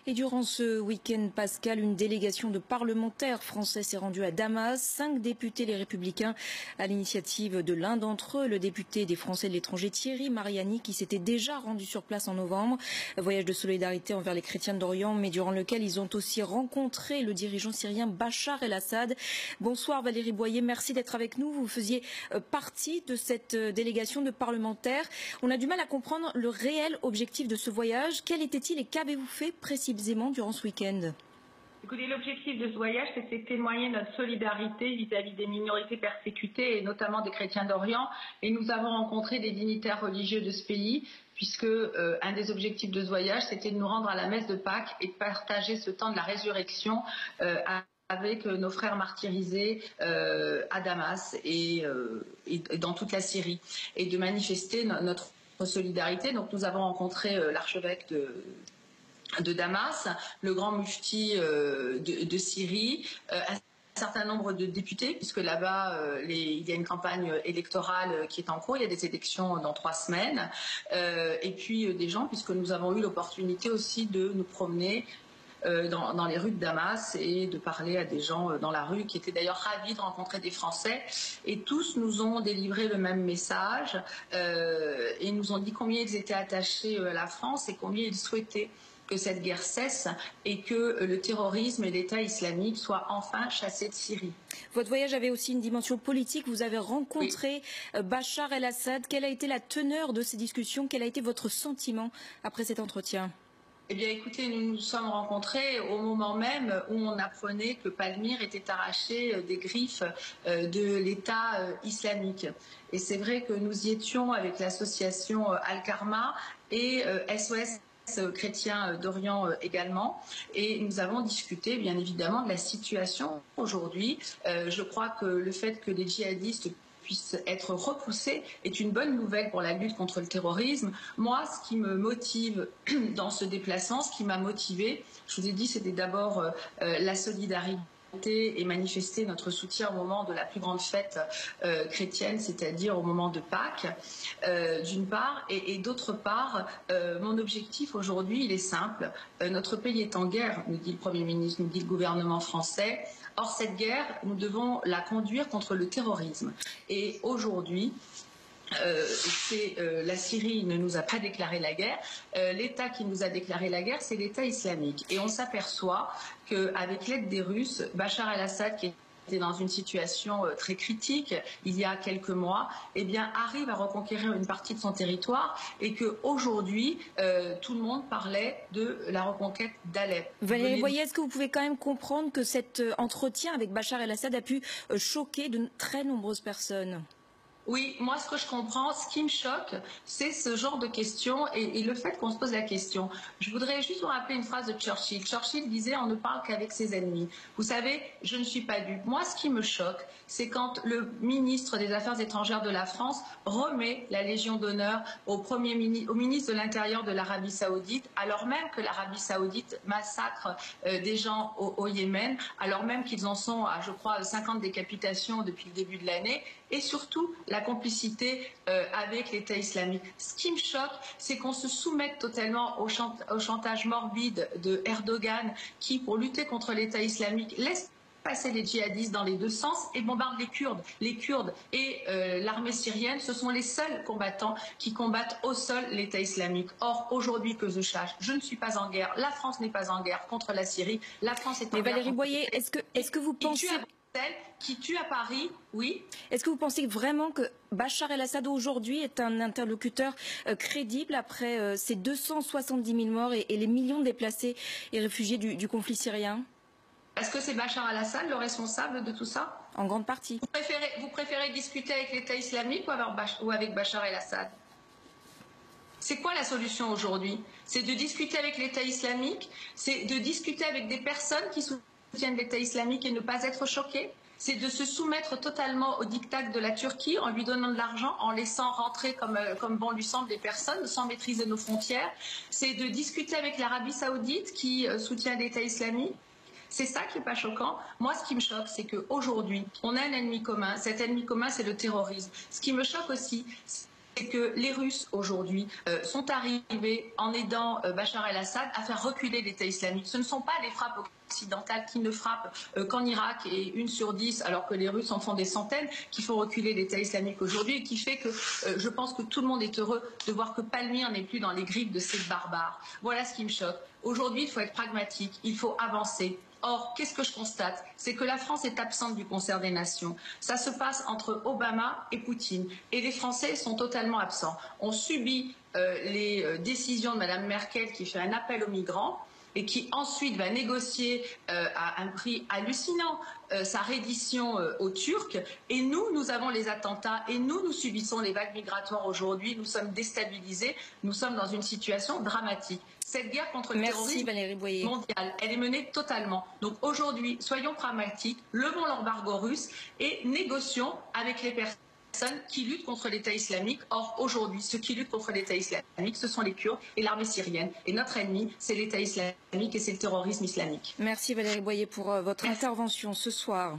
Et durant ce week-end, Pascal, une délégation de parlementaires français s'est rendue à Damas. 5 députés les Républicains à l'initiative de l'un d'entre eux, le député des Français de l'étranger Thierry Mariani, qui s'était déjà rendu sur place en novembre. Voyage de solidarité envers les chrétiens d'Orient, mais durant lequel ils ont aussi rencontré le dirigeant syrien Bachar el-Assad. Bonsoir Valérie Boyer, merci d'être avec nous. Vous faisiez partie de cette délégation de parlementaires. On a du mal à comprendre le réel objectif de ce voyage. Quel était-il et qu'avez-vous fait précisément durant ce week-end? Écoutez, l'objectif de ce voyage, c'était témoigner notre solidarité vis-à-vis des minorités persécutées et notamment des chrétiens d'Orient. Et nous avons rencontré des dignitaires religieux de ce pays, puisque un des objectifs de ce voyage, c'était de nous rendre à la messe de Pâques et de partager ce temps de la résurrection avec nos frères martyrisés à Damas et dans toute la Syrie, et de manifester notre solidarité. Donc nous avons rencontré l'archevêque de Damas, le grand mufti de Syrie, un certain nombre de députés, puisque là-bas, il y a une campagne électorale qui est en cours, il y a des élections dans 3 semaines, et puis des gens, puisque nous avons eu l'opportunité aussi de nous promener dans les rues de Damas et de parler à des gens dans la rue qui étaient d'ailleurs ravis de rencontrer des Français, et tous nous ont délivré le même message et nous ont dit combien ils étaient attachés à la France et combien ils souhaitaient que cette guerre cesse et que le terrorisme et l'État islamique soient enfin chassés de Syrie. Votre voyage avait aussi une dimension politique. Vous avez rencontré Bachar el-Assad. Quelle a été la teneur de ces discussions? Quel a été votre sentiment après cet entretien? Eh bien, écoutez, nous nous sommes rencontrés au moment même où on apprenait que Palmyre était arraché des griffes de l'État islamique. Et c'est vrai que nous y étions avec l'association Al-Karma et SOS chrétiens d'Orient également, et nous avons discuté bien évidemment de la situation aujourd'hui. Je crois que le fait que les djihadistes puissent être repoussés est une bonne nouvelle pour la lutte contre le terrorisme. Moi, ce qui me motive dans ce déplacement, ce qui m'a motivé, je vous ai dit, c'était d'abord la solidarité et manifester notre soutien au moment de la plus grande fête chrétienne, c'est-à-dire au moment de Pâques, d'une part, et d'autre part, mon objectif aujourd'hui, il est simple. Notre pays est en guerre, nous dit le Premier ministre, nous dit le gouvernement français. Or, cette guerre, nous devons la conduire contre le terrorisme. Et aujourd'hui, la Syrie ne nous a pas déclaré la guerre. L'État qui nous a déclaré la guerre, c'est l'État islamique. Et on s'aperçoit qu'avec l'aide des Russes, Bachar el-Assad, qui était dans une situation très critique il y a quelques mois, eh bien, arrive à reconquérir une partie de son territoire, et qu'aujourd'hui, tout le monde parlait de la reconquête d'Alep. Valérie Boyer, est-ce que vous pouvez quand même comprendre que cet entretien avec Bachar el-Assad a pu choquer de très nombreuses personnes? Oui, moi ce que je comprends, ce qui me choque, c'est ce genre de questions et le fait qu'on se pose la question. Je voudrais juste vous rappeler une phrase de Churchill. Churchill disait « on ne parle qu'avec ses ennemis ». Vous savez, je ne suis pas dupe. Moi, ce qui me choque, c'est quand le ministre des Affaires étrangères de la France remet la Légion d'honneur au ministre de l'Intérieur de l'Arabie Saoudite, alors même que l'Arabie Saoudite massacre des gens au Yémen, alors même qu'ils en sont à, je crois, 50 décapitations depuis le début de l'année, et surtout la complicité avec l'État islamique. Ce qui me choque, c'est qu'on se soumette totalement au chantage morbide de Erdogan, qui, pour lutter contre l'État islamique, laisse passer les djihadistes dans les deux sens et bombarde les Kurdes. Les Kurdes et l'armée syrienne, ce sont les seuls combattants qui combattent au sol l'État islamique. Or, aujourd'hui que je sache, je ne suis pas en guerre. La France n'est pas en guerre contre la Syrie. La France est en guerre. Mais Valérie Boyer, est-ce que vous pensez... qui tue à Paris, oui. Est-ce que vous pensez vraiment que Bachar el-Assad aujourd'hui est un interlocuteur crédible après ces 270 000 morts et les millions de déplacés et réfugiés du conflit syrien? Est-ce que c'est Bachar el-Assad le responsable de tout ça? En grande partie. Vous préférez discuter avec l'État islamique ou avec Bachar el-Assad? C'est quoi la solution aujourd'hui? C'est de discuter avec l'État islamique? C'est de discuter avec des personnes qui soutiennent l'État islamique et ne pas être choqués? C'est de se soumettre totalement au diktat de la Turquie en lui donnant de l'argent, en laissant rentrer comme bon lui semble des personnes, sans maîtriser nos frontières? C'est de discuter avec l'Arabie Saoudite qui soutient l'État islamique? C'est ça qui n'est pas choquant. Moi, ce qui me choque, c'est qu'aujourd'hui, on a un ennemi commun. Cet ennemi commun, c'est le terrorisme. Ce qui me choque aussi, que les Russes aujourd'hui sont arrivés en aidant Bachar el-Assad à faire reculer l'État islamique. Ce ne sont pas les frappes occidentales qui ne frappent qu'en Irak et 1 sur 10, alors que les Russes en font des centaines, qui font reculer l'État islamique aujourd'hui, et qui fait que je pense que tout le monde est heureux de voir que Palmyre n'est plus dans les griffes de ces barbares. Voilà ce qui me choque. Aujourd'hui, il faut être pragmatique, il faut avancer. Or, qu'est-ce que je constate? C'est que la France est absente du concert des nations. Ça se passe entre Obama et Poutine. Et les Français sont totalement absents. On subit les décisions de Mme Merkel qui fait un appel aux migrants et qui ensuite va négocier à un prix hallucinant sa reddition aux Turcs. Et nous avons les attentats et nous subissons les vagues migratoires aujourd'hui. Nous sommes déstabilisés. Nous sommes dans une situation dramatique. Cette guerre contre le terrorisme mondial, elle est menée totalement. Donc aujourd'hui, soyons pragmatiques, levons l'embargo russe et négocions avec les personnes qui luttent contre l'État islamique. Or, aujourd'hui, ceux qui luttent contre l'État islamique, ce sont les Kurdes et l'armée syrienne. Et notre ennemi, c'est l'État islamique et c'est le terrorisme islamique. Merci Valérie Boyer pour votre intervention ce soir.